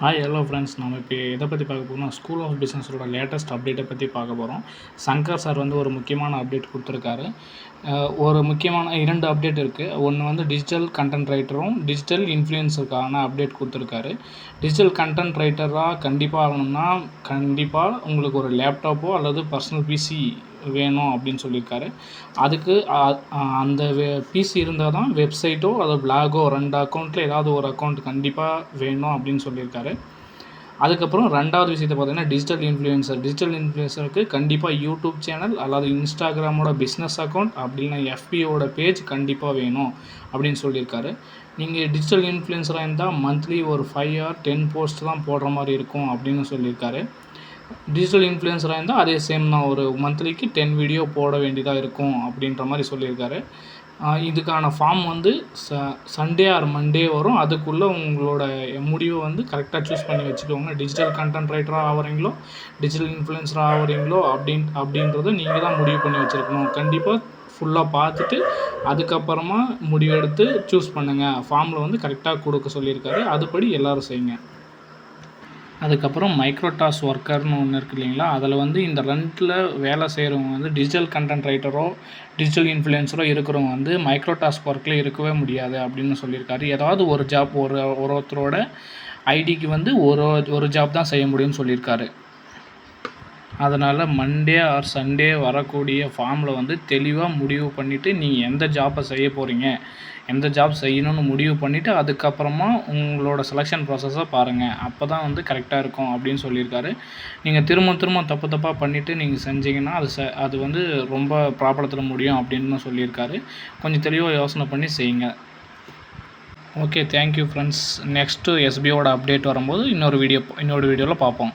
Hi hello friends. நம்ம இப்போ எதை பற்றி பார்க்க போகிறோம்னா ஸ்கூல் ஆஃப் பிஸ்னஸோட லேட்டஸ்ட் அப்டேட்டை பற்றி பார்க்க போகிறோம். சங்கர் சார் வந்து ஒரு முக்கியமான அப்டேட் கொடுத்துருக்காரு. ஒரு முக்கியமான 2 அப்டேட் இருக்குது. ஒன்று வந்து டிஜிட்டல் கண்டென்ட் ரைட்டரும் டிஜிட்டல் இன்ஃப்ளூயன்ஸருக்கான அப்டேட் கொடுத்துருக்காரு. டிஜிட்டல் கண்டென்ட் ரைட்டராக கண்டிப்பாக ஆகணும்னா கண்டிப்பாக உங்களுக்கு ஒரு லேப்டாப்போ அல்லது பர்சனல் பிசி வேணும் அப்படின்னு சொல்லியிருக்காரு. அதுக்கு அந்த பிசி இருந்தால் தான் வெப்சைட்டோ அல்லது பிளாகோ 2 அக்கௌண்ட்டில் ஏதாவது ஒரு அக்கௌண்ட் கண்டிப்பாக வேணும் அப்படின்னு சொல்லியிருக்காரு. அதுக்கப்புறம் 2வது விஷயத்தை பார்த்தீங்கன்னா டிஜிட்டல் இன்ஃப்ளூயன்சருக்கு கண்டிப்பாக யூடியூப் சேனல் அல்லது இன்ஸ்டாகிராமோட பிஸ்னஸ் அக்கௌண்ட் அப்படின்னா எஃபியோட பேஜ் கண்டிப்பாக வேணும் அப்படின்னு சொல்லியிருக்காரு. நீங்கள் டிஜிட்டல் இன்ஃப்ளூயன்சராக இருந்தால் மந்த்லி ஒரு 5 or 10 போஸ்ட் தான் போடுற மாதிரி இருக்கும் அப்படின்னு சொல்லியிருக்காரு. டிஜிட்டல் இன்ஃப்ளூயன்சராக இருந்தால் அதே சேம் தான், ஒரு மந்த்லிக்கு 10 வீடியோ போட வேண்டியதாக இருக்கும் அப்படின்ற மாதிரி சொல்லியிருக்காரு. இதுக்கான ஃபார்ம் வந்து சண்டே ஆர் மண்டே வரும். அதுக்குள்ளே உங்களோட முடிவை வந்து கரெக்டாக சூஸ் பண்ணி வச்சுக்கோங்க. டிஜிட்டல் கண்டென்ட் ரைட்டராக ஆகிறீங்களோ டிஜிட்டல் இன்ஃப்ளூயன்சராக ஆகிறீங்களோ அப்படின்றத நீங்கள் தான் முடிவு பண்ணி வச்சுருக்கணும். கண்டிப்பாக ஃபுல்லாக பார்த்துட்டு அதுக்கப்புறமா முடிவெடுத்து சூஸ் பண்ணுங்கள். ஃபார்மில் வந்து கரெக்டாக கொடுக்க சொல்லியிருக்காரு. அதுபடி எல்லோரும் செய்யுங்க. அதுக்கப்புறம் மைக்ரோடாஸ் ஒர்க்கர்னு ஒன்று இருக்குது இல்லைங்களா, அதில் வந்து இந்த 2ல் வேலை செய்கிறவங்க வந்து டிஜிட்டல் கண்டென்ட் ரைட்டரோ டிஜிட்டல் இன்ஃப்ளூயன்சரோ இருக்கிறவங்க வந்து மைக்ரோடாஸ்க் ஒர்க்கில் இருக்கவே முடியாது அப்படின்னு சொல்லியிருக்காரு. ஏதாவது ஒரு ஜாப் ஒருத்தரோட ஐடிக்கு வந்து ஒரு ஜாப் தான் செய்ய முடியும்னு சொல்லியிருக்காரு. அதனால் மண்டே ஆர் சண்டே வரக்கூடிய ஃபார்மில் வந்து தெளிவாக முடிவு பண்ணிவிட்டு நீங்கள் எந்த ஜாப்பை செய்ய போகிறீங்க, எந்த ஜாப் செய்யணும்னு முடிவு பண்ணிவிட்டு அதுக்கப்புறமா உங்களோட செலெக்ஷன் ப்ராசஸை பாருங்கள். அப்போ தான் வந்து கரெக்டாக இருக்கும் அப்படின்னு சொல்லியிருக்காரு. நீங்கள் திரும்ப தப்பாக பண்ணிவிட்டு நீங்கள் செஞ்சீங்கன்னா அது வந்து ரொம்ப ப்ராப்ளத்தில் முடியும் அப்படின்னு சொல்லியிருக்காரு. கொஞ்சம் தெளிவாக யோசனை பண்ணி செய்யுங்க. Okay, thank you friends. நெக்ஸ்ட்டு எஸ்பிஓட அப்டேட் வரும்போது இன்னொரு வீடியோவில் பார்ப்போம்.